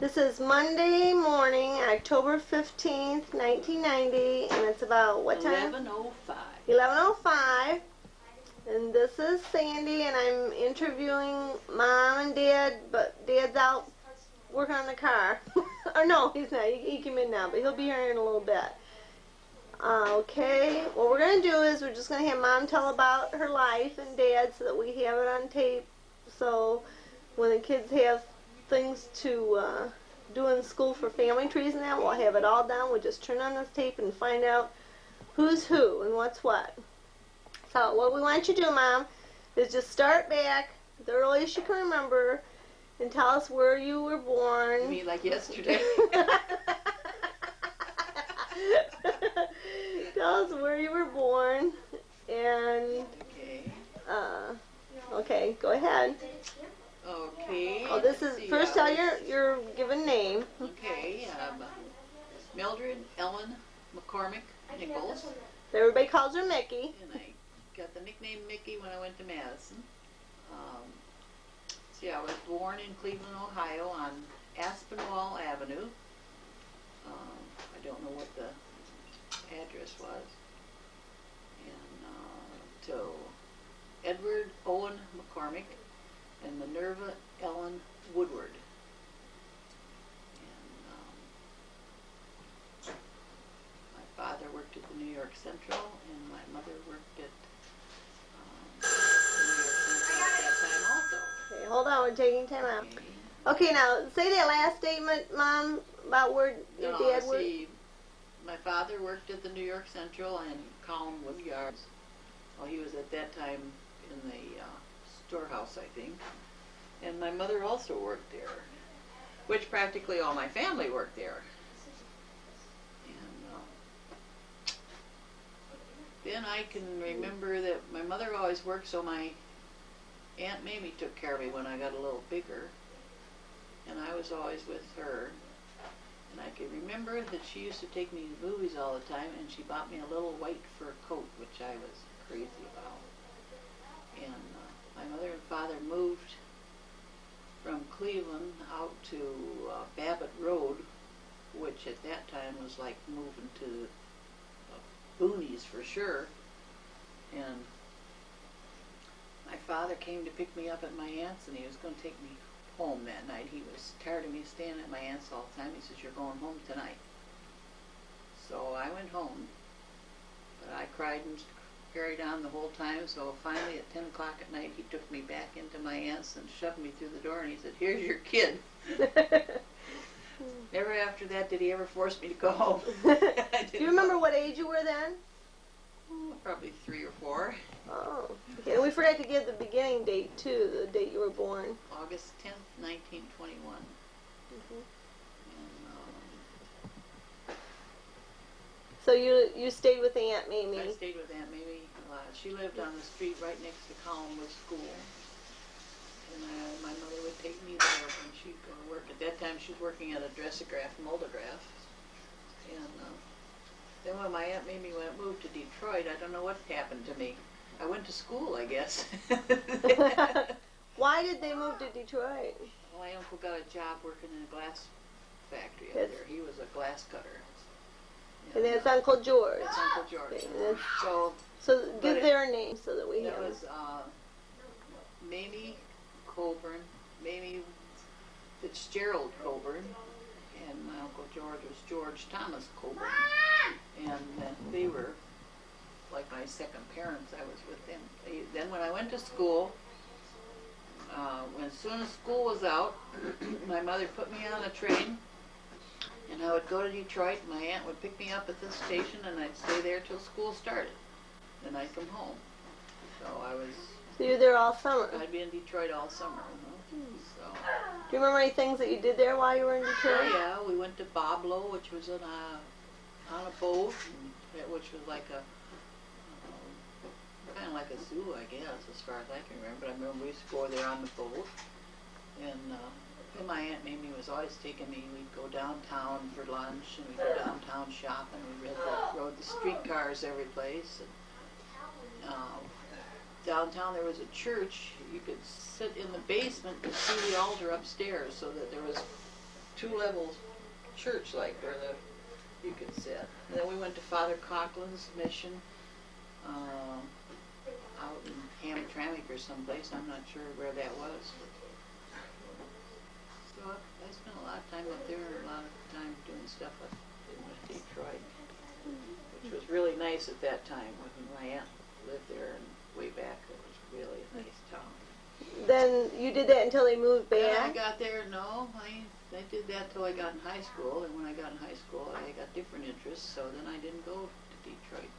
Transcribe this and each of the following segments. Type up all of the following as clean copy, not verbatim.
This is Monday morning, October 15th, 1990, and it's about what time? 11:05. 11:05. And this is Sandy, and I'm interviewing Mom and Dad, but Dad's out working on the car. Or no, he's not. He came in now, but he'll be here in a little bit. Okay, what we're going to do is we're just going to have Mom tell about her life and Dad so that we have it on tape. So when the kids have things to do in school for family trees and that, we'll have it all down. We'll just turn on this tape and find out who's who and what's what. So what we want you to do, Mom, is just start back the earliest you can remember and tell us where you were born. You mean like yesterday? Tell us where you were born and okay, go ahead. Okay. Oh, this is first tell your given name. Okay, Mildred Ellen McCormick Nichols. Everybody calls her Mickey. And I got the nickname Mickey when I went to Madison. I was born in Cleveland, Ohio on Aspinwall Avenue. I don't know what the address was. And to Edward Owen McCormick and Minerva Ellen Woodward. And my father worked at the New York Central, and my mother worked at the New York Central at that time also. Okay, hold on, we're taking time out. Okay, now say that last statement, Mom, about where your dad worked. My father worked at the New York Central and Collinwood Yards. Well, he was at that time in the storehouse, I think. And my mother also worked there, which practically all my family worked there. And then I can remember that my mother always worked, so my Aunt Mamie took care of me when I got a little bigger. And I was always with her. And I can remember that she used to take me to movies all the time, and she bought me a little white fur coat, which I was crazy about. And my mother and father moved from Cleveland out to Babbitt Road, which at that time was like moving to boonies for sure. And my father came to pick me up at my aunt's, and he was going to take me home that night. He was tired of me staying at my aunt's all the time. He says, "You're going home tonight." So I went home, but I cried and carried on the whole time. So finally at 10 o'clock at night, he took me back into my aunt's and shoved me through the door, and he said, "Here's your kid." Never after that did he ever force me to go home. Do you remember what age you were then? Probably 3 or 4. Oh, okay. And we forgot to give the beginning date too, the date you were born. August 10th, 1921. Mm-hmm. And, so you stayed with Aunt Mamie? I stayed with Aunt Mamie a lot. She lived on the street right next to Collinwood School. And my mother would take me there when she'd go to work. At that time she was working at a dressograph, moldograph. And then when my Aunt Mamie moved to Detroit, I don't know what happened to me. I went to school, I guess. Why did they move to Detroit? Well, my uncle got a job working in a glass factory up there. He was a glass cutter. And that's Uncle George. That's Uncle George. Okay. So give their name so that we have it. It was Mamie Coburn, Mamie Fitzgerald Coburn, and my Uncle George was George Thomas Coburn. And they were like my second parents. I was with them. Then when I went to school, as soon as school was out, my mother put me on a train, and I would go to Detroit. My aunt would pick me up at this station, and I'd stay there till school started. Then I'd come home. So So you were there all summer? I'd be in Detroit all summer. So. Do you remember any things that you did there while you were in Detroit? Oh yeah, we went to Boblo, which was on a boat, which was like kind of like a zoo, I guess, as far as I can remember. But I remember we used to go there on the boat, and then my Aunt Mamie was always taking me. We'd go downtown for lunch, and we'd go downtown shopping. We rode the streetcars every place. And, downtown there was a church. You could sit in the basement to see the altar upstairs, so that there was two-level church, like where you could sit. And then we went to Father Coughlin's mission out in Hamtramck or someplace. I'm not sure where that was. So I spent a lot of time up there and a lot of time doing stuff up in Detroit, which was really nice at that time when my aunt lived there, and way back it was really a nice town. Then you did that until they moved Then back? I got there, no, I did that till I got in high school, and when I got in high school I got different interests, so then I didn't go to Detroit.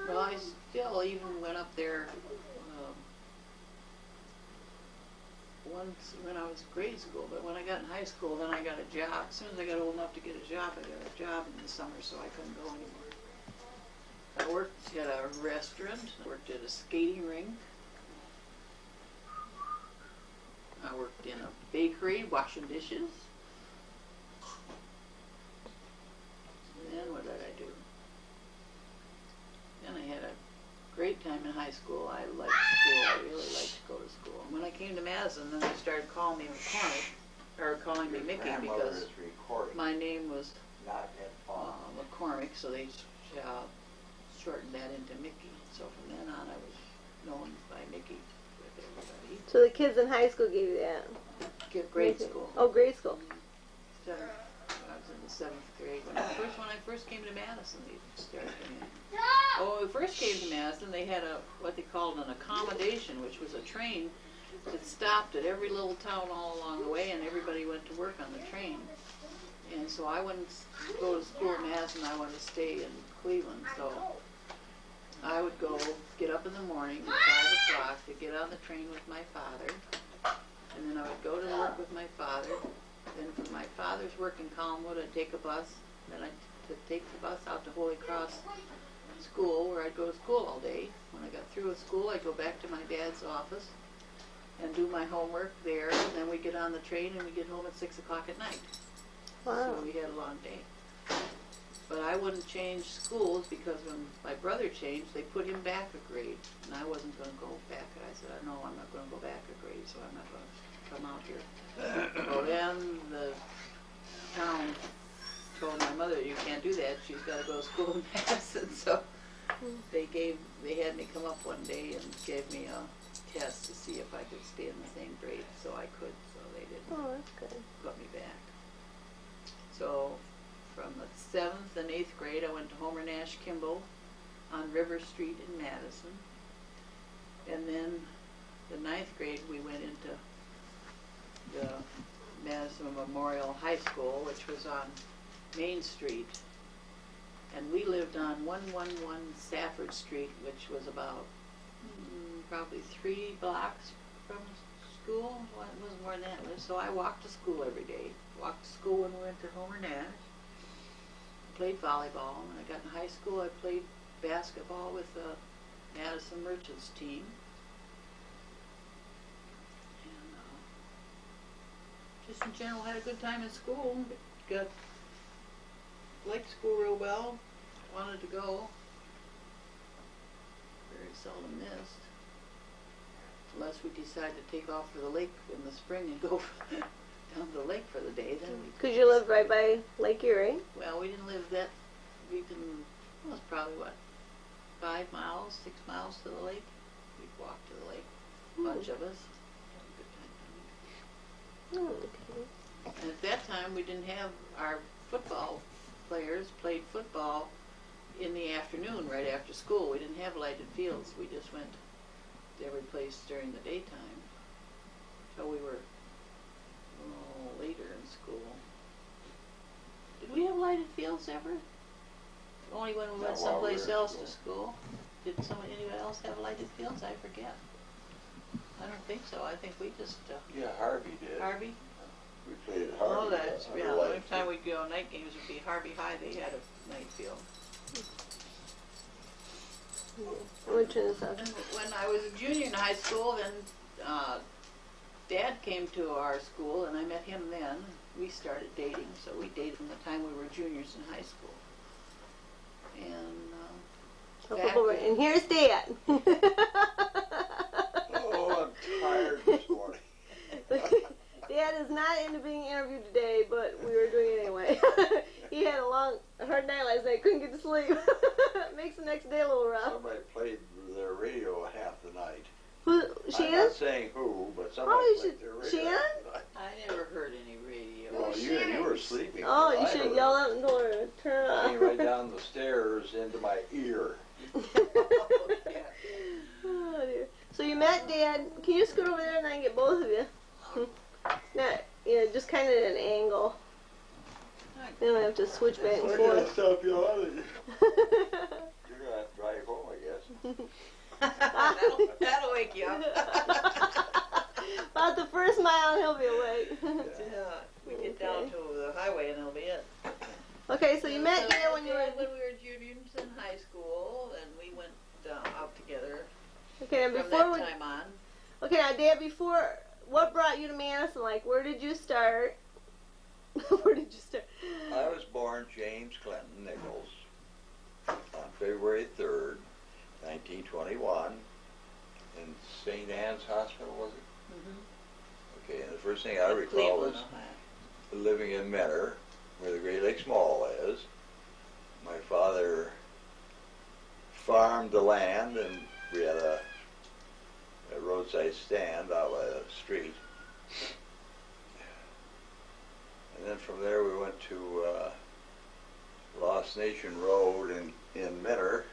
Well, I still even went up there once when I was in grade school, but when I got in high school, then I got a job. As soon as I got old enough to get a job, I got a job in the summer, so I couldn't go anymore. I worked at a restaurant, I worked at a skating rink, I worked in a bakery washing dishes. And then what did I do? Then I had a great time in high school. I liked school. I really liked to go to school. And when I came to Madison, then they started calling me McCormick, or calling me Mickey, because my name was McCormick, so they shortened that into Mickey. So from then on, I was known by Mickey with everybody. So the kids in high school gave you that? Grade school. Oh, grade school. I was in the 7th grade. When I first came to Madison, they started me. Oh, when we first came to Madison, they had what they called an accommodation, which was a train that stopped at every little town all along the way, and everybody went to work on the train. And so I wouldn't go to school in Madison. I wanted to stay in Cleveland, so I would go get up in the morning at 5 o'clock to get on the train with my father, and then I would go to work with my father. Then from my father's work in Collinwood, I'd take a bus. Then I'd take the bus out to Holy Cross School, where I'd go to school all day. When I got through with school, I'd go back to my dad's office and do my homework there. And then we'd get on the train and we'd get home at 6 o'clock at night. Wow. So we had a long day. But I wouldn't change schools, because when my brother changed, they put him back a grade, and I wasn't going to go back. I said, no, I'm not going to go back a grade, so I'm not going to come out here. Well, then the town told my mother, you can't do that. She's got to go to school in Madison. So they had me come up one day and gave me a test to see if I could stay in the same grade. So I could. So they didn't put me back. So from the 7th and 8th grade, I went to Homer Nash Kimball on River Street in Madison. And then the 9th grade, we went into the Madison Memorial High School, which was on Main Street. And we lived on 111 Safford Street, which was about probably 3 blocks from school. Well, it wasn't more than that. So I walked to school every day. Walked to school when we went to Homer Nash. Played volleyball. When I got in high school, I played basketball with the Madison Merchants team. And just in general, had a good time at school. Liked school real well. Wanted to go. Very seldom missed. Unless we decide to take off for the lake in the spring and go down to the lake for the day, then we... Because you lived right by Lake Erie? Well, we didn't live that... It was probably, 5 miles, 6 miles to the lake. We'd walk to the lake, a bunch of us. Had a good time doing it. Oh, okay. And at that time, we didn't have our football players played football in the afternoon right after school. We didn't have lighted fields. We just went to every place during the daytime. So we were later in school. Did we have lighted fields ever? Only when we went someplace else to school. Did anyone else have lighted fields? I forget. I don't think so. I think we just... yeah, Harvey did. Harvey? We played at Harvey. Oh, that's, yeah. The only time we'd go night games would be Harvey High. They had a night field. Which is And when I was a junior in high school, then Dad came to our school, and I met him then. We started dating, so we dated from the time we were juniors in high school. And and here's Dad. Oh, I'm tired this morning. Dad is not into being interviewed today, but we were doing it anyway. He had a hard night last night, couldn't get to sleep. Makes the next day a little rough. Somebody played their radio half the night. Who, I'm Shannon? not saying who, but somebody Oh, you played should, their radio Shannon? half the night. I never heard any radio. Well, you were sleeping. Oh, you I should have heard yelled it out and told her to turn it Came off. right down the stairs into my ear. Oh, yeah. Oh, dear. So you met Dad. Can you scoot over there and I can get both of you? Not, just kind of at an angle. Then we have to switch back and I gotta forth. stop yawning. You're gonna have to drive home, I guess. That'll wake you up. About the first mile, he'll be awake. Yeah, we get down to the highway and that'll be it. Okay, so you met Dad when you were. when we were juniors in high school, and we went out together Okay, and from before that we. time on. Okay, now Dad, before, what brought you to Madison? Like, where did you start? Where did you start? I was born James Clinton Nichols on February 3rd, 1921, in St. Anne's Hospital, was it? Mm-hmm. Okay, and the first thing I recall was living in Menor, where the Great Lakes Mall is. My father farmed the land, and we had a roadside stand out by the street. And then from there we went to Lost Nation Road in Menor.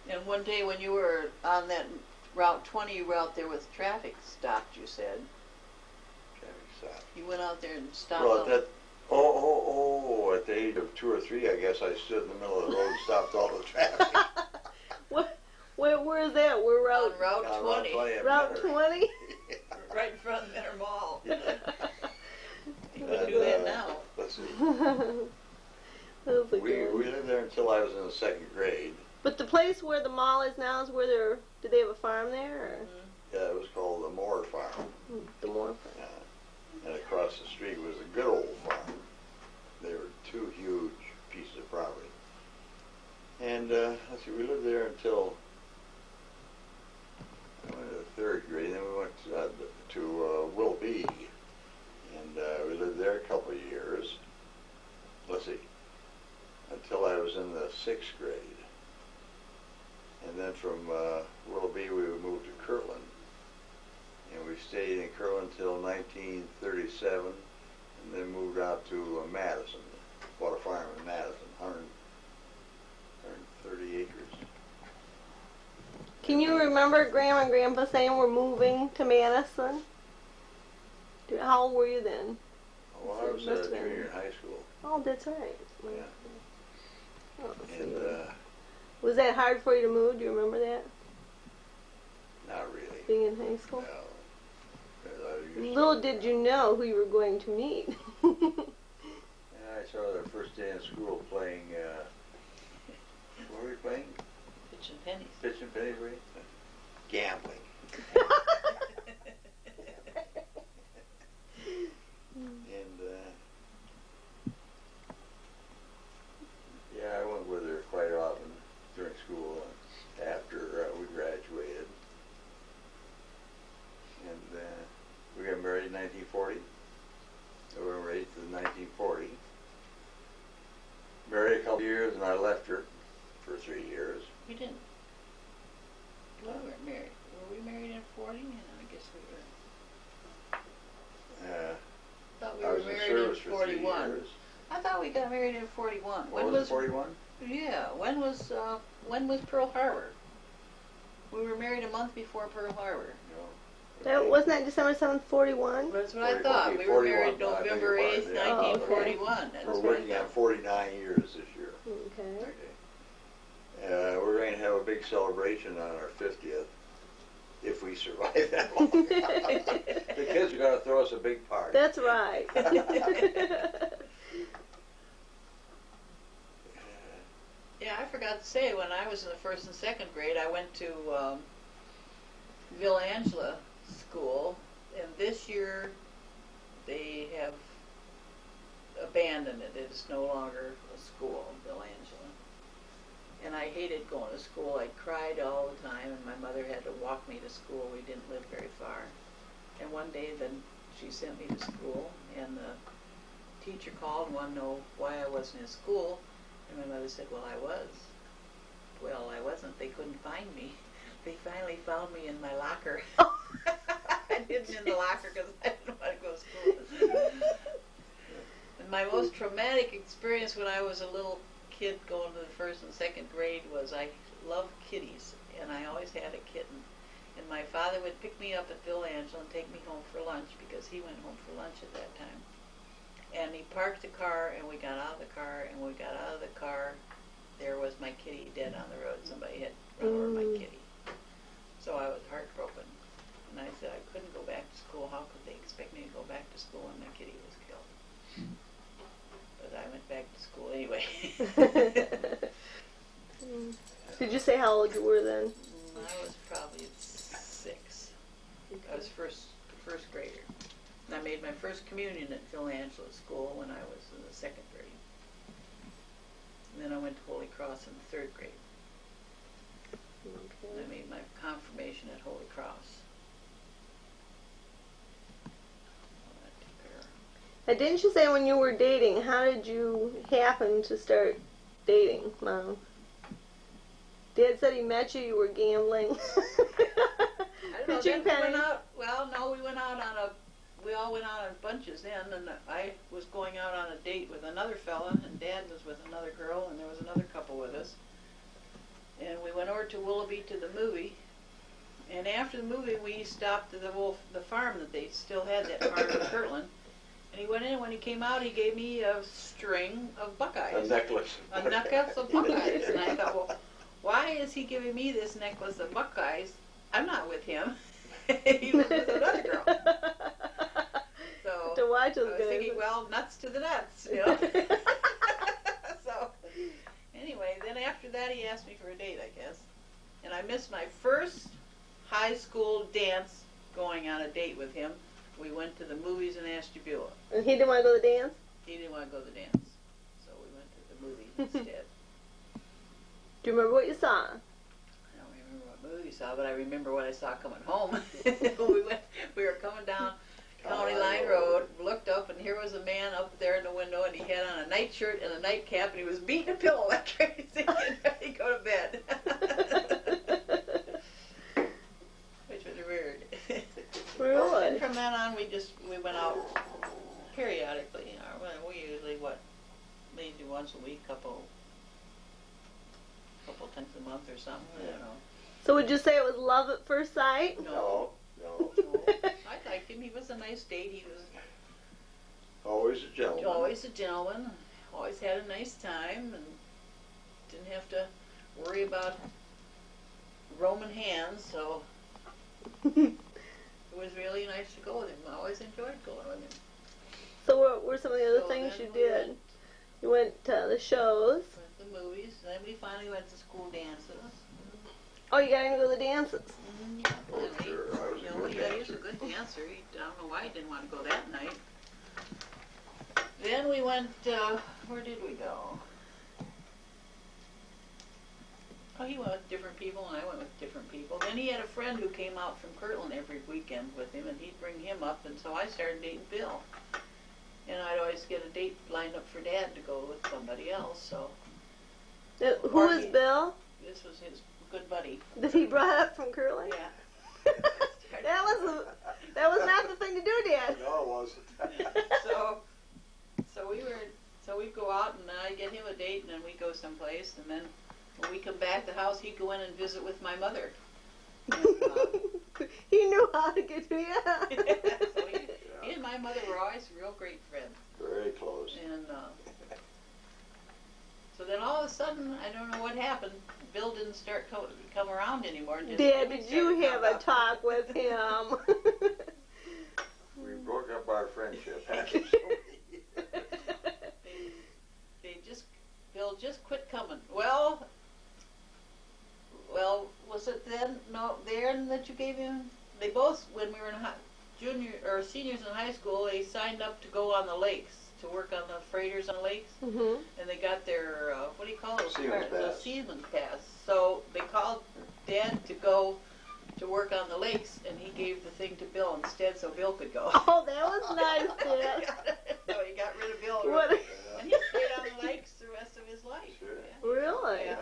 And one day when you were on that Route 20, you were out there with traffic stopped, you said. Traffic stop. You went out there and stopped. Well, at the age of 2 or 3, I guess I stood in the middle of the road and stopped all the traffic. Where is that? We're on route Route On 20. at Route Menor. 20. Right in front of Menor Mall. You And, could do that now. Let's see. That was a We good one. lived there until I was in the 2nd grade. But the place where the mall is now is where they're. Did they have a farm there? Or? Yeah, it was called the Moore Farm. The more. And across the street was a good old farm. They were 2 huge pieces of property. And let's see, we lived there until I went to the 3rd grade. Then we went to Willoughby, and we lived there a couple of years. Let's see, until I was in the 6th grade. And then from Willoughby we moved to Kirtland, and we stayed in Kirtland until 1937, and then moved out to Madison. Bought a farm in Madison, 130 acres. Can you remember Grandma and Grandpa saying we're moving to Madison? How old were you then? Well, I was a junior in high school. Oh, that's right. Yeah. Oh, And was that hard for you to move? Do you remember that? not really. Being in high school? No. 'Cause I used Little to- did you know who you were going to meet. Yeah, I saw the first day in school playing, what were we playing? Pitch and pennies. Pitch and pennies, were we? Gambling. And, yeah, I went with her quite often during school and after we graduated. And we got married in 1940. November 8th of 1940. Married a couple years and I left her for 3 years. We didn't. We weren't married. Were we married in 40? Yeah, I guess we were. Thought we I were was in married service in for 3 41. years. I thought we got married in 41. What was it, 41? Yeah. When was Pearl Harbor? We were married a month before Pearl Harbor. No. That wasn't that December 7th, 41? That's what I 40, thought. We were married 41, I beg November your 8th, pardon, yeah. 1941. That's We're what I working on thought. 49 years this year. Okay. Okay. We're going to have a big celebration on our 50th, if we survive that long. The kids are going to throw us a big party. That's right. Yeah, I forgot to say, when I was in the 1st and 2nd grade, I went to Villa Angela School, and this year they have abandoned it. It's no longer a school, Villa Angela. And I hated going to school. I cried all the time, and my mother had to walk me to school. We didn't live very far. And one day the she sent me to school, and the teacher called and wanted to know why I wasn't in school. And my mother said, well, I was. Well, I wasn't. They couldn't find me. They finally found me in my locker. I hidden in the locker because I didn't want to go to school. And my most traumatic experience when I was a little kid going to the first and second grade was I loved kitties, and I always had a kitten. And my father would pick me up at Phil Angela and take me home for lunch because he went home for lunch at that time. And he parked the car, and we got out of the car, and when we got out of the car, there was my kitty dead on the road. Somebody had run over my kitty. So I was heartbroken. And I said I couldn't go back to school. How could they expect me to go back to school when my kitty was killed? But I went back to school anyway. Did you say how old you were then? I was probably 6. I was first grader. And I made my first communion at Phil Angela School when I was in the 2nd grade. And then I went to Holy Cross in the 3rd grade. Okay. And I made my confirmation at Holy Cross. And didn't you say when you were dating, how did you happen to start dating, Mom? Dad said he met you, you were gambling. I don't know, Pitching then we pennies. went out, well, no, we all went out on bunches then, and I was going out on a date with another fella, and Dad was with another girl, and there was another couple with us. And we went over to Willoughby to the movie, and after the movie we stopped at the farm that they still had, that farm in Kirtland. And he went in, and when he came out, he gave me a string of buckeyes. A necklace. A necklace of buckeyes. And I thought, well, why is he giving me this necklace of buckeyes? I'm not with him. He was with another girl. So To watch I those was guys. thinking, well, nuts to the nuts, you know. So anyway, then after that he asked me for a date, I guess. And I missed my first high school dance going on a date with him. We went to the movies in Ashtabula. And he didn't want to go to the dance? He didn't want to go to the dance, so we went to the movies instead. Do you remember what you saw? I don't remember what movie we saw, but I remember what I saw coming home. We were coming down County Line Road, looked up, and here was a man up there in the window, and he had on a nightshirt and a nightcap, and he was beating a pillow like crazy, getting ready to go to bed. Which was weird. Really? And from then on, we went out periodically. You know, we usually maybe once a week, couple times a month or something. I don't know. So would you say it was love at first sight? No. I liked him. He was a nice date. He was Always a gentleman. always a gentleman. Always had a nice time, and didn't have to worry about Roman hands. So it was really nice to go with him. I always enjoyed going with him. So what were some of the other So things then you we did? You went to the shows. Went to the movies. Then we finally went to school dances. Oh, you got to go to the dances. Yeah, Oh, finally. sure. I was a good He was a dancer. good dancer. I don't know why he didn't want to go that night. Then we went, where did we go? Oh, he went with different people, and I went with different people. Then he had a friend who came out from Kirtland every weekend with him, and he'd bring him up, and so I started dating Bill. And I'd always get a date lined up for Dad to go with somebody else, so Who was Bill? this was his good buddy. That he brought up from Curling? Yeah. that was not the thing to do, Dad. No, it wasn't. So we'd go out, and I'd get him a date, and then we'd go someplace, and then when we come back to the house, he'd go in and visit with my mother. And, He knew how to get to you. so he and my mother were always real great friends. Very close. And so then all of a sudden, I don't know what happened. Bill didn't start come around anymore. And Dad, did you have a talk with him? We broke up our friendship. Bill just quit coming. Well, was it then? No, then that you gave him. They both, when we were in seniors in high school, they signed up to go on the lakes to work on the freighters on the lakes, Mm-hmm. and they got their what do you call it? Seaman's pass. Seaman's pass. So they called Dad to go to work on the lakes, and he gave the thing to Bill instead, so Bill could go. Oh, that was nice, Dad. So he got rid of Bill, What? and he stayed on the lakes the rest of his life. Sure. Yeah. Really? Yeah.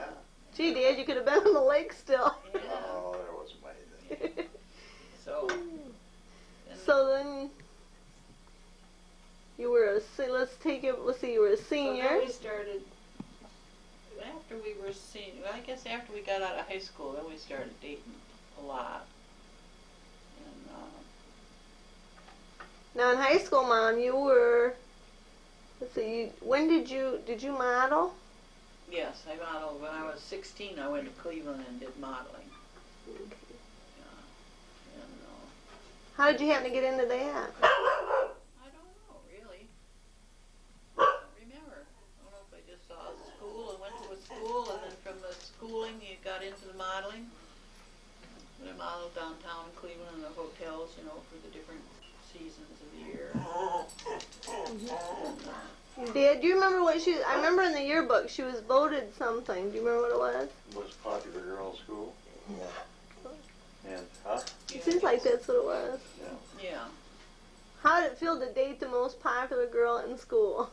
Gee, Dad, you could have been on the lake still. Yeah. Oh, that wasn't my thing. So. So then you were let's see, you were a So senior. then we started, after we were senior, well, I guess after we got out of high school, then we started dating a lot. And, Now in high school, Mom, you were, when did you model? yes, I modeled. When I was 16, I went to Cleveland and did modeling. Okay. Yeah. And, How did you happen to get into that? I don't know, really. I don't remember. I don't know if I just saw school and went to a school, and then from the schooling you got into the modeling. And I modeled downtown in Cleveland in the hotels, you know, for the different seasons of the year. Dad, do you remember what I remember in the yearbook she was voted something. Do you remember what it was? Most popular girl in school. Yeah. And, huh? It seems like that's what it was. Yeah. How did it feel to date the most popular girl in school?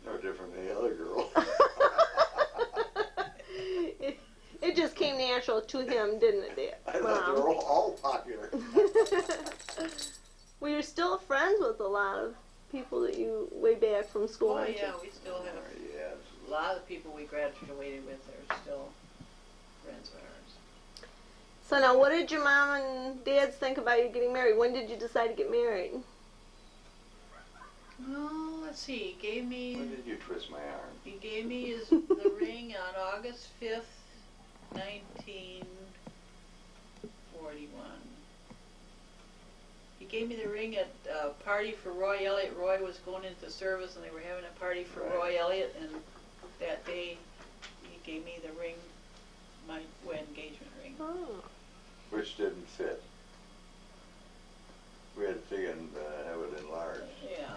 No different than the other girl. It just came natural to him, didn't it, Dad? I thought they were all popular. Well, you're still friends with a lot of people that you way back from school. Oh, aren't yeah, you? we still have Yes. a lot of the people we graduated with are still friends of ours. So now, what did your mom and dads think about you getting married? When did you decide to get married? Well, let's see. He gave me. When did you twist my arm? He gave me the ring on August 5th, 1941. He gave me the ring at a party for Roy Elliott. Roy was going into service, and they were having a party for Roy Elliott, and that day he gave me the ring, my engagement ring. Oh. Which didn't fit. We had to have it enlarged. Yeah.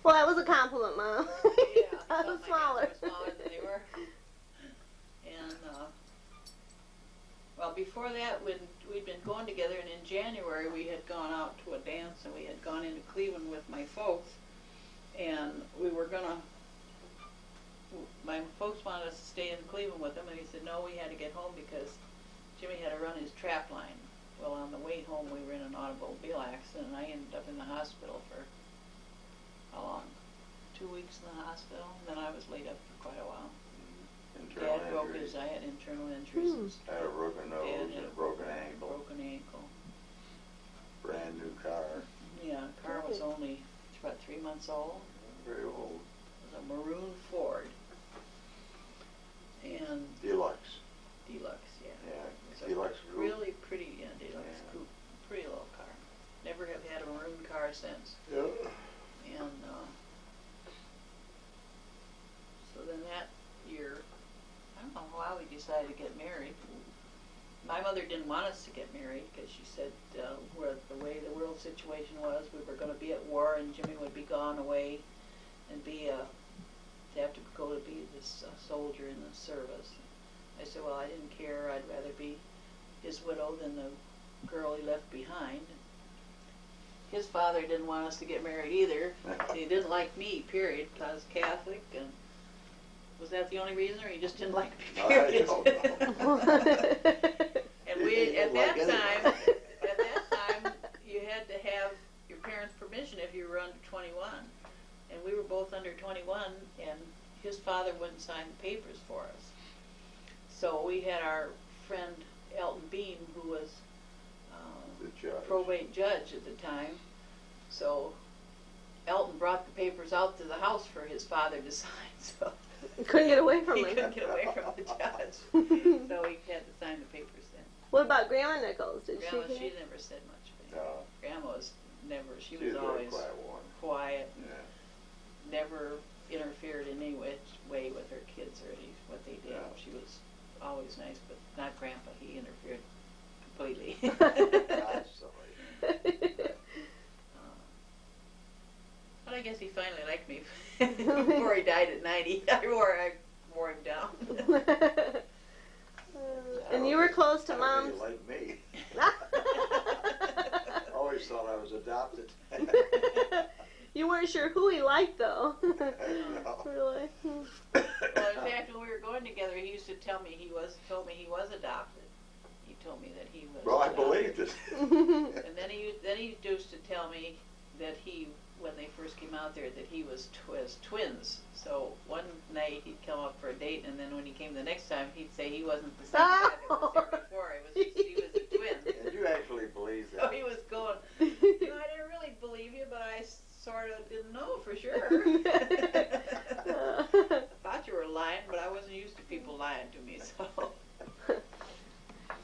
Well, that was a compliment, Mom. Yeah. That was Some smaller. were smaller than they were. And, well, before that, when we'd been going together, and in January we had gone out to a dance, and we had gone into Cleveland with my folks, and we were my folks wanted us to stay in Cleveland with them, and he said, no, we had to get home because Jimmy had to run his trap line. Well, on the way home, we were in an automobile accident, and I ended up in the hospital for, how long? 2 weeks in the hospital, and then I was laid up for quite a while. Internal Dad broke injuries. I had internal injuries. I had a broken nose Dad and had a broken ankle. Broken ankle. Brand new car. Yeah, the car was only about 3 months old. Very old. It was a maroon Ford. And Deluxe. deluxe, yeah. Yeah. It was a Deluxe coupe. really pretty, deluxe Yeah. coupe. Pretty little car. Never have had a maroon car since. Yeah. And so then that year, I don't know why we decided to get married. My mother didn't want us to get married because she said where the way the world situation was, we were going to be at war, and Jimmy would be gone away and have to go to be this soldier in the service. I said, well, I didn't care. I'd rather be his widow than the girl he left behind. His father didn't want us to get married either. He didn't like me, period, because I was Catholic. And was that the only reason, or he just didn't like me, period? I don't know. And we, at that time, you had to have your parents' permission if you were under 21. And we were both under 21, and his father wouldn't sign the papers for us. So we had our friend Elton Bean, who was probate judge at the time. So Elton brought the papers out to the house for his father to sign. So You couldn't get away from he him. couldn't get away from the judge. So he had to sign the papers then. What about Grandma Nichols? Did Grandma, she? she never said much. No. Grandma was never. She She's was a very always quiet one. quiet. Yeah. Never interfered in any way with her kids or what they did. No. She was always nice, but not Grandpa. He interfered completely. I'm sorry. But I guess he finally liked me before he died at 90. I wore him down. And you were close to I don't Mom's. think you like me. I always thought I was adopted. You weren't sure who he liked, though. No. Really? Well, in fact, when we were going together, he used to told me he was adopted. He told me that he was. Well, I adopted. believed it. And then he used to tell me that when they first came out there, that he was twins. So one night he'd come up for a date, and then when he came the next time, he'd say he wasn't the same guy that was there before. It was just he was a twin. And you actually believed So that. he was going. I didn't really believe you, but I sort of didn't know for sure. I thought you were lying, but I wasn't used to people lying to me, so.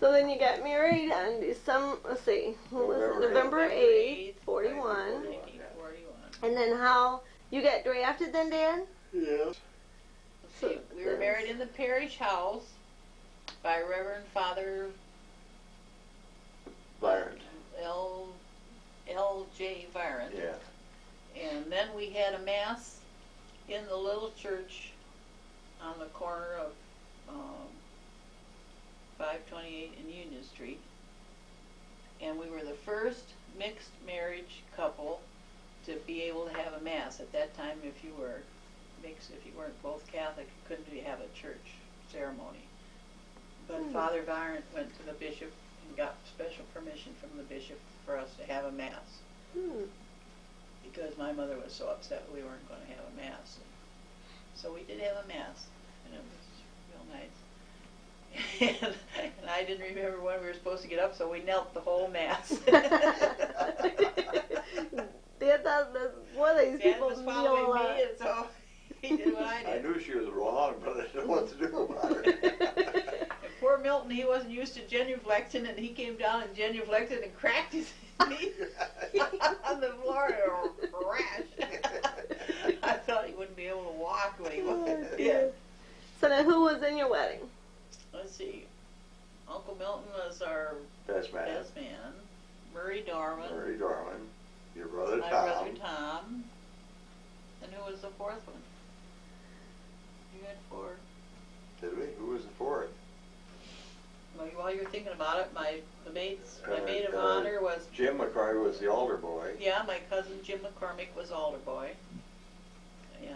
So then you got married on December, let's see, what was it? November 8th, 41. 1941. And then how, you got drafted then, Dad? Yes. Let's see, we were married in the parish house by Reverend Father Byron. L.J. Byron. Yeah. And then we had a mass in the little church on the corner of 528 in Union Street. And we were the first mixed marriage couple to be able to have a mass. At that time, if you were mixed, if you weren't both Catholic, you couldn't have a church ceremony. But Father Byron went to the bishop and got special permission from the bishop for us to have a mass. Because my mother was so upset we weren't going to have a mass. So we did have a mass, and it was real nice. And I didn't remember when we were supposed to get up, so we knelt the whole mass. Dad thought that one of these Dad people was kneel a following lot. me, and so he did what I I did. knew she was wrong, but I didn't know what to do about it. And poor Milton, he wasn't used to genuflecting, and he came down and genuflected and cracked his knee on the floor and crash. I thought he wouldn't be able to walk when he was. Yeah. So then who was in your wedding? Let's see. Uncle Milton was our Best man. best man. Murray Dorman. Murray Dorman. Your brother My Tom. brother Tom. And who was the fourth one? You had four. Did we? Who was the fourth? Well, while you're thinking about it, my maid of Uh, honor was, Jim McCarty was the altar boy. yeah, my cousin Jim McCormick was altar boy. And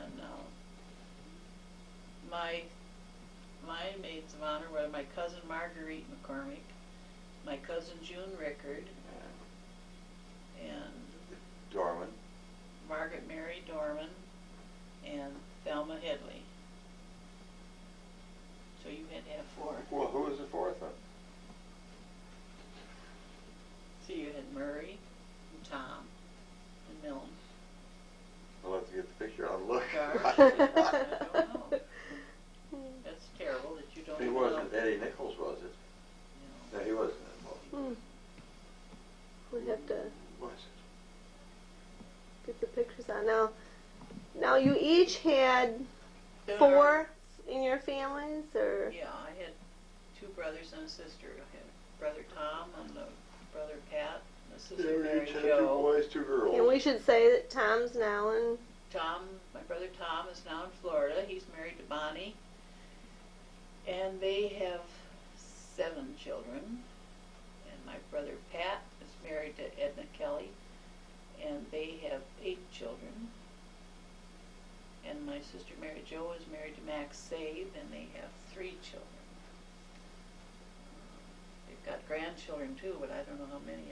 my maids of honor were my cousin Marguerite McCormick, my cousin June Rickard, and Dorman. Margaret Mary Dorman, and Thelma Headley. So you had to have four. Well, who was the fourth one? So you had Murray, and Tom, and Milton. I'll have to get the picture. I'll look. I don't know. That's terrible that you don't He know. wasn't Eddie Nichols, was it? No. No, he wasn't involved. We have to Was get the pictures out. Now you each had There are- four in your families, or? Yeah, I had two brothers and a sister. I had brother Tom and a brother Pat, and a it? sister They Mary each had two Jo. boys, two girls. And we should say that Tom's now in. My brother Tom is now in Florida. He's married to Bonnie. And they have 7 children. And my brother Pat is married to Edna Kelly. And they have 8 children. And my sister Mary Jo is married to Max Save, and they have 3 children. They've got grandchildren too, but I don't know how many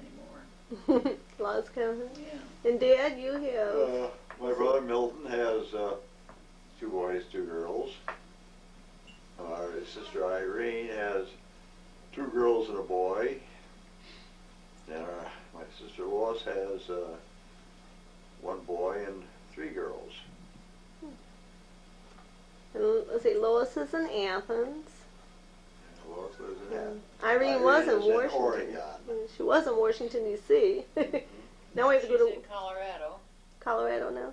anymore. Lots coming. Yeah. And Dad, you have. My brother Milton has 2 boys, 2 girls. His sister Irene has 2 girls and a boy. And my sister Lois has 1 boy and 3 girls. And let's see, Lois is in Athens. Lois lives in Athens. Irene was in is in Washington. Oregon. She was in Washington, D.C. Now we have to go She's to in Colorado. Colorado now.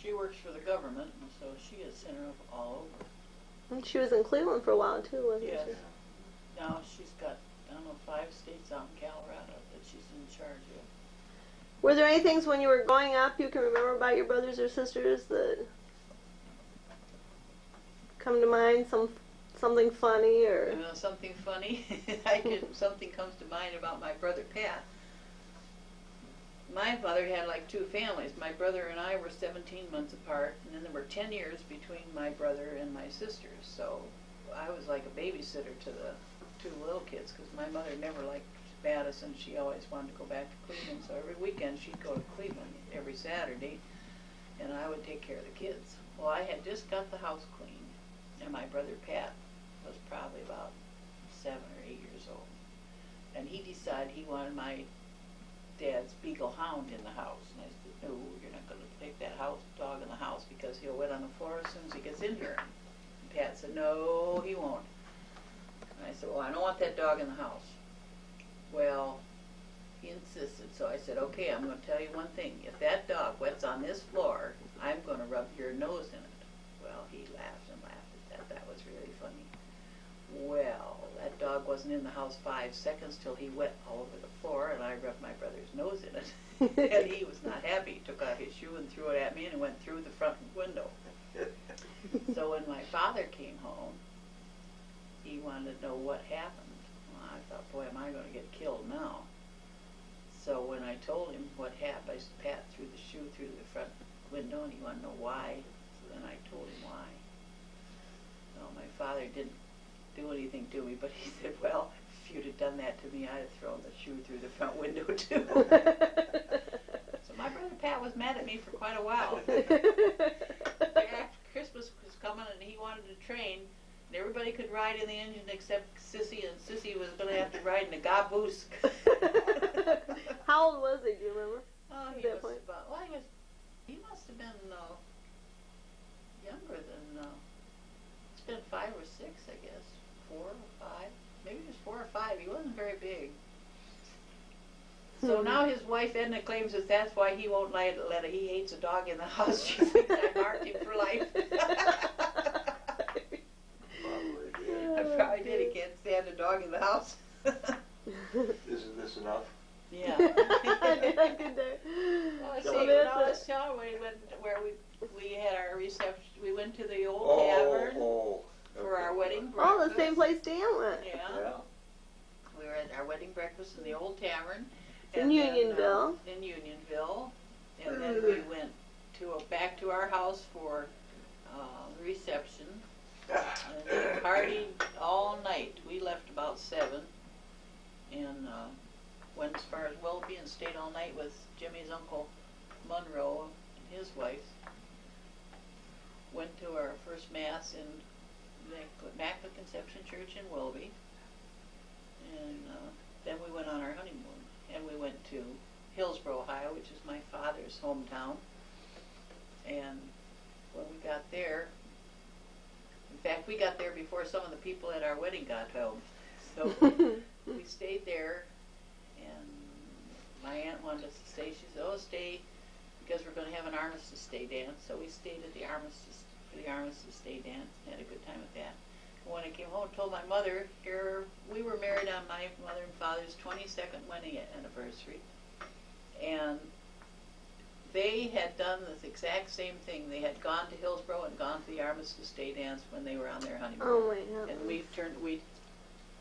She works for the government, and so she is center of all over. And she was in Cleveland for a while too, wasn't Yes. she? Now she's got, I don't know, 5 states out in Colorado that she's in charge of. Were there any things when you were growing up you can remember about your brothers or sisters that come to mind? Some something funny or? Something funny. Something comes to mind about my brother Pat. My father had like two families. My brother and I were 17 months apart, and then there were 10 years between my brother and my sisters. So I was like a babysitter to the two little kids because my mother never liked Madison. She always wanted to go back to Cleveland. So every weekend she'd go to Cleveland every Saturday, and I would take care of the kids. Well, I had just got the house clean, and my brother Pat was probably about 7 or 8 years old, and he decided he wanted my dad's beagle hound in the house. And I said, no, you're not going to take that dog in the house because he'll wet on the floor as soon as he gets in here. And Pat said, no, he won't. And I said, well, I don't want that dog in the house. Well, he insisted, so I said, okay, I'm going to tell you one thing. If that dog wets on this floor, I'm going to rub your nose in it. Well, he laughed and laughed at that. That was really funny. Well, that dog wasn't in the house 5 seconds till he wet all over the floor, and I rubbed my brother's nose in it. And he was not happy. He took off his shoe and threw it at me and went through the front window. So when my father came home, he wanted to know what happened. Well, I thought, boy, am I going to get killed now. So when I told him what happened, I said, Pat threw the shoe through the front window, and he wanted to know why. So then I told him why. Well, my father didn't do anything to me, but he said, well, if you'd have done that to me, I'd have thrown the shoe through the front window too. So my brother Pat was mad at me for quite a while. After Christmas was coming and he wanted to train, and everybody could ride in the engine except Sissy, and Sissy was going to have to ride in the caboose. How old was he, do you remember? Oh, he was about, well, he must have been younger than, it's been 5 or 6, I guess. 4 or 5, maybe just 4 or 5. He wasn't very big. So now his wife Edna claims that that's why he won't let it. He hates a dog in the house. She thinks I marked him for life. Probably did. I probably did. He can't stand a dog in the house. Isn't this enough? Yeah. I could do. Well, So see, when that's I was telling where we had our reception, we went to the old tavern for our wedding breakfast. Oh, the same place Dan went. Yeah. We were at our wedding breakfast in the old tavern. In Unionville. In Unionville. And then we went back to our house for the reception. And we partied all night. We left about 7 and went as far as Willoughby and stayed all night with Jimmy's uncle Monroe and his wife. Went to our first mass in the Immaculate Conception Church in Willoughby. And then we went on our honeymoon. And we went to Hillsboro, Ohio, which is my father's hometown. And when we got there, in fact, we got there before some of the people at our wedding got home. So we stayed there, and my aunt wanted us to stay. She said, oh, stay, because we're going to have an Armistice Day dance. So we stayed at the Armistice Day dance and had a good time with that. When I came home, I told my mother, we were married on my mother and father's 22nd wedding anniversary. And they had done this exact same thing. They had gone to Hillsboro and gone to the Armistice Day dance when they were on their honeymoon. Oh my God. And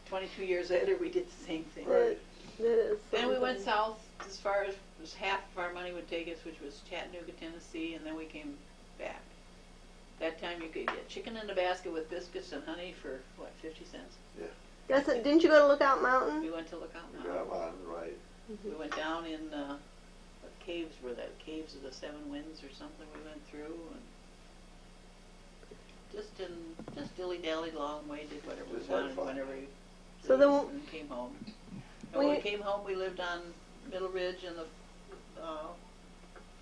22 years later, we did the same thing. Right. That is Then we went south as far as half of our money would take us, which was Chattanooga, Tennessee, and then we came back. That time you could get chicken in a basket with biscuits and honey for, what, 50 cents? Yeah. Didn't you go to Lookout Mountain? We went to Lookout Mountain. Come on, right. We went down in, what caves were that? Caves of the Seven Winds or something we went through. And just dilly-dallied along the way, did whatever we Just had wanted fun. whenever we So then and came home. And when we came home, we lived on Middle Ridge in the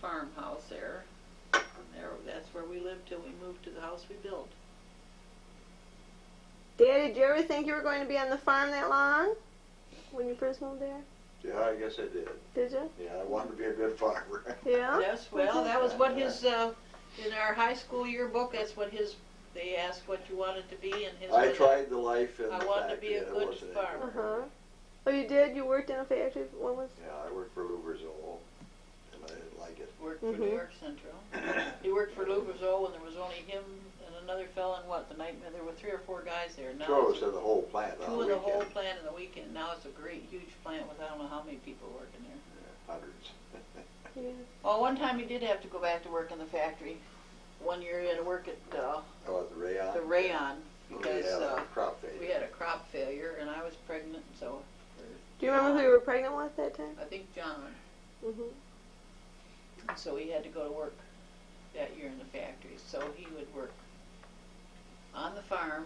farmhouse there. That's where we lived till we moved to the house we built. Dad, did you ever think you were going to be on the farm that long when you first moved there? Yeah, I guess I did. Did you? Yeah, I wanted to be a good farmer. Yeah? Yes, well, that was what his, in our high school yearbook, that's what they asked what you wanted to be, and his I was, tried the life in I the wanted to be a factory. I good wasn't farmer. Uh-huh. Oh, you did? You worked in a factory? When was? Yeah, I worked for Lubrizol, and I didn't like it. Worked for New York Central. He worked for Lubrizol when there was only him and another fella, and what, the night, there were 3 or 4 guys there. Now Two of it's us in the whole plant on 2 the of the weekend. whole plant in the weekend. Now it's a great, huge plant with I don't know how many people working there. Yeah, hundreds. Yeah. Well, one time he did have to go back to work in the factory. One year he had to work at Oh, at the rayon? the rayon because crop failure. we had a crop failure, and I was pregnant, so. Do you remember who you were pregnant with that time? I think John. Mm-hmm. So he had to go to work that year in the factory. So he would work on the farm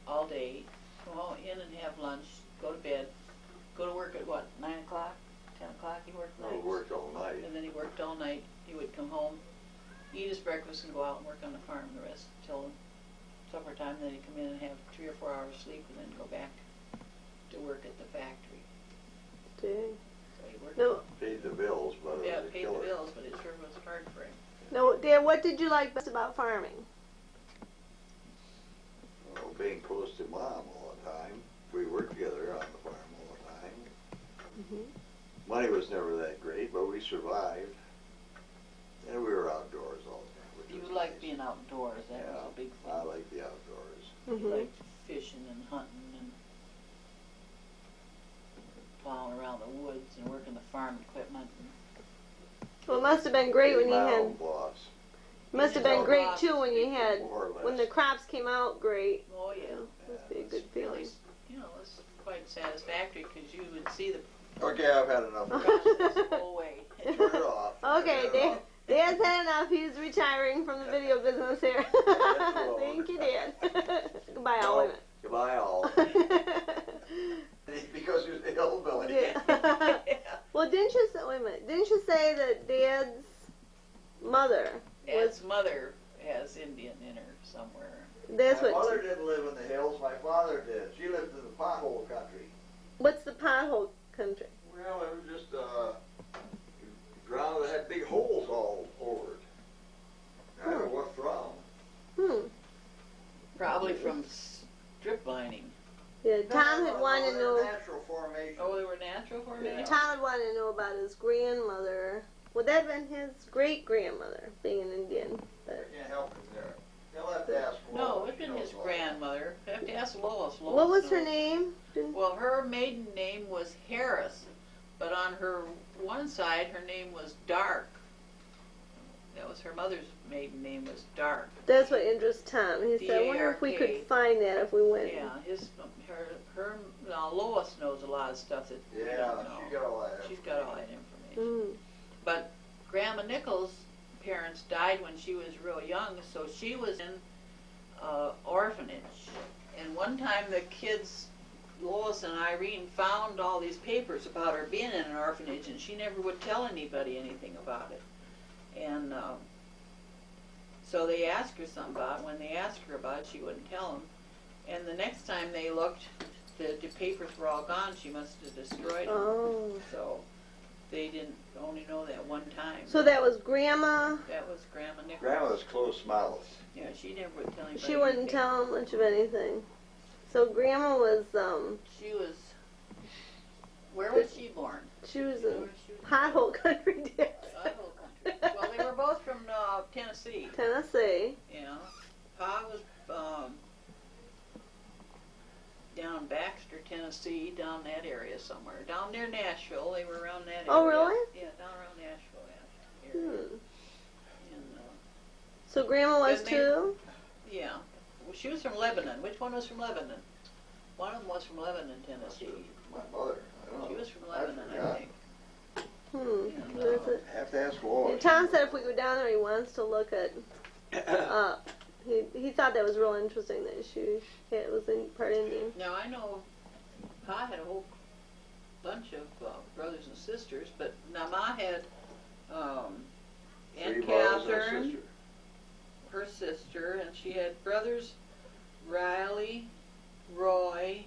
all day, come home in and have lunch, go to bed, go to work at what, 9 o'clock, 10 o'clock he worked nights? He worked all night. And then he worked all night. He would come home, eat his breakfast, and go out and work on the farm the rest till supper time. Then he'd come in and have 3 or 4 hours sleep, and then go back to work at the factory. Dang. So he worked. No. Paid the bills, but it Yeah, was a paid the killer. bills, but it sure was hard for him. No, Dad, what did you like best about farming? Well, being close to Mom all the time. We worked together on the farm all the time. Mm-hmm. Money was never that great, but we survived. And we were outdoors all the time, which You was liked nice. being outdoors. That was a big thing. I like the outdoors. You Mm-hmm. liked fishing and hunting and plowing around the woods and working the farm equipment. Well, it must have been great when you My had. own boss. Must have been great too when you had More or less. when the crops came out great. Oh yeah. Must be a good Really, feeling. you know, it's quite satisfactory because you would see the Okay, I've had enough. process go away. Turn it off. Okay, Turn it Dad. off. Dad's had enough. He's retiring from the video business here. all. Thank you, Dad. Goodbye, all. Wait Goodbye, all. a minute. Because you're the hillbilly. Yeah. Well, didn't you say? Wait a minute. Didn't you say that Dad's mother was? Dad's mother has Indian in her somewhere. That's My what. mother didn't live in the hills. My father did. She lived in the pothole country. What's the pothole country? Well, it was just ground that had big holes all over it. I don't know what from. Probably from strip lining. Yeah, Tom had wanted to they're know. natural formation. Oh, they were natural formations? Tom had wanted to know about his grandmother. Would that have been his great grandmother, being an Indian? I can't help it there. You'll have to ask No, Lois. it'd been She knows his all grandmother. I have to ask Lois. Lois What was her knows. name? Didn't- Well, her maiden name was Harris, but on her one side, her name was Dark. That was her mother's maiden name was Dark. That's what interests Tom. He said, I wonder if we could D-A-R-K. find that if we went. Yeah, now Lois knows a lot of stuff that we Yeah, don't know. she got all that. She's got all that information. Mm. But Grandma Nichols' parents died when she was real young, so she was in orphanage. And one time the kids, Lois and Irene, found all these papers about her being in an orphanage, and she never would tell anybody anything about it. And so they asked her something about it. When they asked her about it, she wouldn't tell them. And the next time they looked, the papers were all gone. She must have destroyed them. Oh. So they didn't only know that one time. So that was Grandma. That was Grandma Nichols. Grandma's close mouth. Yeah, she never would tell anybody. She wouldn't anything. tell him much of anything. So Grandma was She was. Where was she born? she was Where in was she born? pothole country, Dad. Idaho country. Well, they were both from Tennessee. Tennessee. Yeah. Pa was down Baxter, Tennessee, down that area somewhere. Down near Nashville. They were around that area. Oh, really? Yeah, down around Nashville area. And, So Grandma was Then they- too. yeah. Well, she was from Lebanon. Which one was from Lebanon? One of them was from Lebanon, Tennessee. My mother. I don't know. She was from Lebanon, I forgot. think. That's it. Have to ask Lois. Tom said if we go down there, he wants to look at. He thought that was real interesting that she was in part Indian. Now, I know Pa had a whole bunch of brothers and sisters, but now Ma had Three Aunt brothers and a Catherine, sister. her sister, and she had brothers Riley, Roy,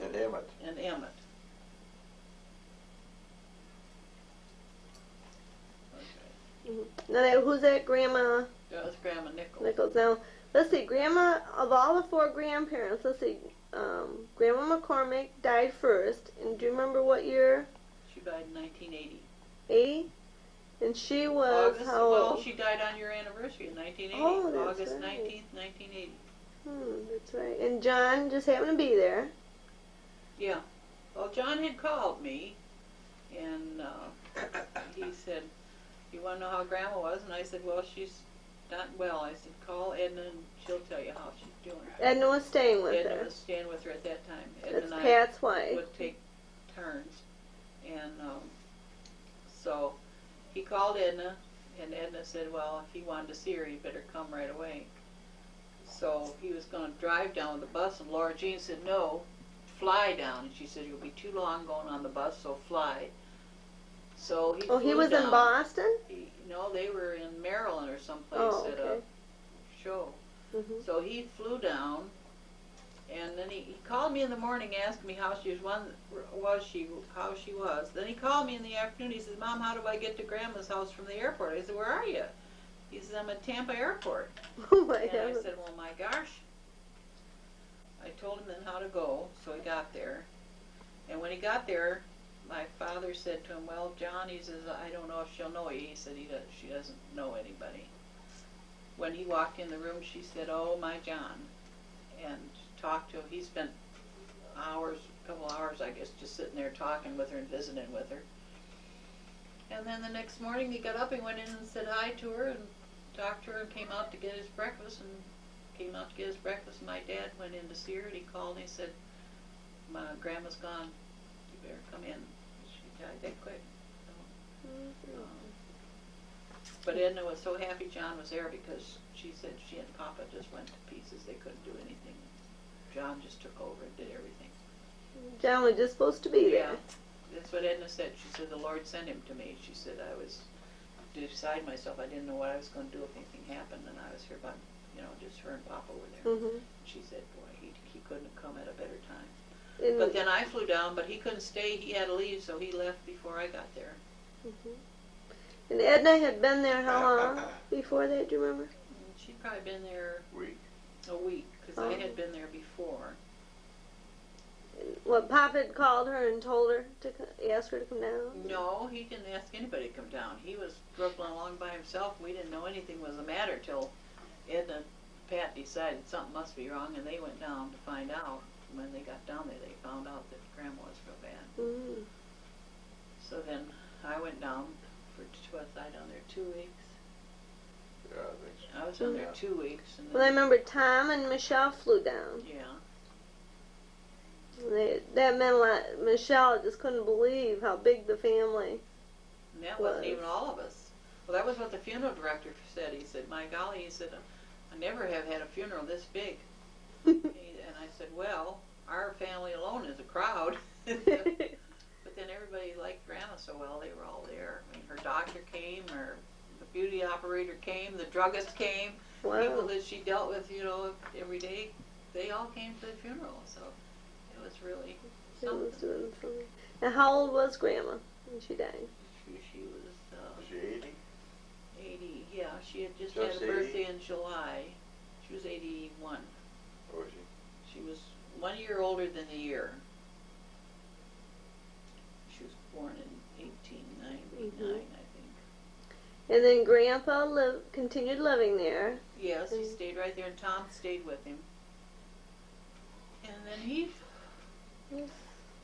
And Emmett. and Emmett. Okay. Now, who's that? Grandma That was Grandma Nichols. Nichols. Now, let's see. Grandma, of all the 4 grandparents, let's see. Grandma McCormick died first. And do you remember what year? She died in 1980. 80? And she was August, how well, old? she died on your anniversary in 1980. Oh, that's August right. 19th, 1980. That's right. And John just happened to be there. Yeah. Well, John had called me, and he said, "You want to know how Grandma was?" And I said, "Well, she's not well." I said, "Call Edna, and she'll tell you how she's doing." Edna was staying with Edna her. was staying with her at that time. Edna That's and I Pat's wife. would take turns, and so he called Edna, and Edna said, "Well, if he wanted to see her, he better come right away." So he was going to drive down with the bus, and Laura Jean said, "No, fly down." And she said, "You'll be too long going on the bus, so fly." So he Oh, he flew was down. in Boston? No, they were in Maryland or someplace Oh, at a okay. show. Mm-hmm. So he flew down, and then he called me in the morning, asking me how she was. Then he called me in the afternoon. He said, "Mom, how do I get to Grandma's house from the airport?" I said, "Where are you?" He said, "I'm at Tampa Airport." Oh my And I heavens. said, "Well, my gosh." I told him then how to go, so he got there. And when he got there, my father said to him, "Well, John," he says, "I don't know if she'll know you." He said she doesn't know anybody. When he walked in the room, she said, "Oh, my John," and talked to him. He spent hours, a couple hours, I guess, just sitting there talking with her and visiting with her. And then the next morning he got up, he went in and said hi to her and talked to her and came out to get his breakfast. And my dad went in to see her, and he called and he said, "My Grandma's gone. You better come in." She died that quick. So, but Edna was so happy John was there, because she said she and Papa just went to pieces. They couldn't do anything. John just took over and did everything. John was just supposed to be there. Yeah, that's what Edna said. She said the Lord sent him to me. She said I was beside myself. I didn't know what I was going to do if anything happened, and I was here by, just her and Papa were there. Mm-hmm. She said, boy, he couldn't have come at a better time. And, But then I flew down, but he couldn't stay. He had to leave, so he left before I got there. mm-hmm. And Edna had been there how long before that, do you remember? She'd probably been there a week, because I had been there before. What, Papa had called her and told her to ask her to come down? No, he didn't ask anybody to come down. He was struggling along by himself. We didn't know anything was the matter till Edna and Pat decided something must be wrong, and they went down to find out. When they got down there, they found out that Grandma was real bad. Mm. So then I went down I was down there 2 weeks. Yeah, I think so. I was down there 2 weeks. And then, Well, I remember Tom and Michelle flew down. yeah. That meant a lot. Michelle just couldn't believe how big the family And that wasn't even all of us. Well, that was what the funeral director said. He said, "My golly," he said, "I never have had a funeral this big." And I said, "Well, our family alone is a crowd." But then everybody liked Grandma so well, they were all there. I mean, her doctor came, the beauty operator came, the druggist came, Wow. people that she dealt with, every day, they all came to the funeral. So it was really something. It must have been funny. Now, how old was Grandma when she died? She was Was she 80? 80, yeah, she had just Just had a 80? birthday in July. She was 81. Or was she? She was 1 year older than the year. She was born in 1899, I think. And then Grandpa continued living there. Yes, he stayed right there, and Tom stayed with him. And then he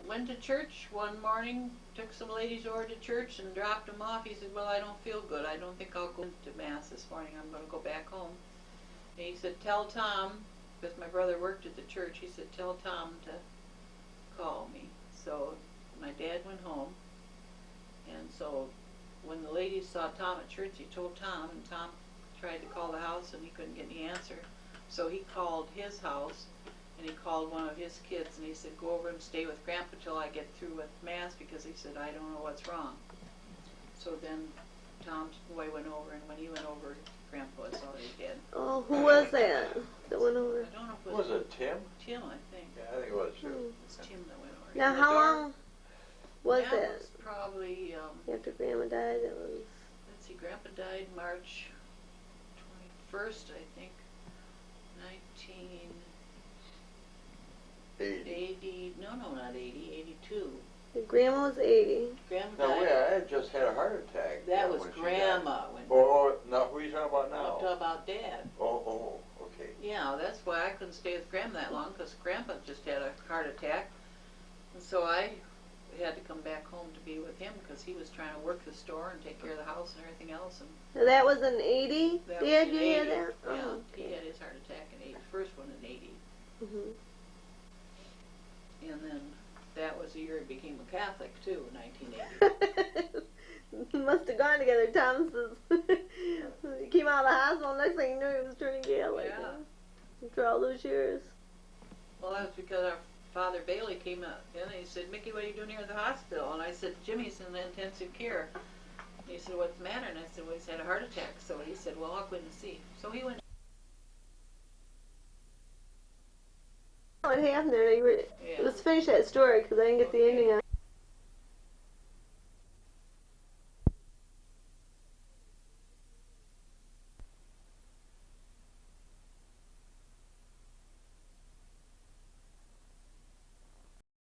went to church one morning, took some ladies over to church and dropped them off. He said, "Well, I don't feel good. I don't think I'll go to Mass this morning. I'm going to go back home." And he said, "Tell Tom," because my brother worked at the church, he said, "Tell Tom to call me." So my dad went home, and so when the ladies saw Tom at church, he told Tom, and Tom tried to call the house, and he couldn't get any answer. So he called his house, and he called one of his kids, and he said, "Go over and stay with Grandpa till I get through with Mass," because he said, "I don't know what's wrong." So then Tom's boy went over, and when he went over, Grandpa was already dead. Oh, who was that went over? I don't know if it Was it Tim? Tim, I think. Yeah, I think it was too. It was Tim that went over. Now, And the how door- long was that? that? Was probably, After Grandma died, it was... let's see, Grandpa died March 21st, I think, 80. 1980, no, not 80, 82. Your grandma was 80. Grandma Now, died. wait, I had just had a heart attack. That was when she Grandma. died. When Oh, now who are you talking about I'm now? talking about Dad. Oh, okay. Yeah, that's why I couldn't stay with Grandma that long, because Grandpa just had a heart attack. And so I had to come back home to be with him, because he was trying to work the store and take care of the house and everything else. And Now, that was in 80? that was Dad, in you 80. had that? Yeah, Oh, he had his heart attack in 80. First one in 80. Mhm. And then that was the year he became a Catholic, too, in 1980. Must have gone together. Tom says he came out of the hospital. Next thing you knew, he was turning Catholic. Yeah. After all those years. Well, that was because our Father Bailey came up in and he said, Mickey, what are you doing here at the hospital? And I said, Jimmy's in the intensive care. And he said, what's the matter? And I said, well, he's had a heart attack. So he said, well, I'll go in and see. So he went. What happened there? Yeah. Let's finish that story because I didn't get the ending on.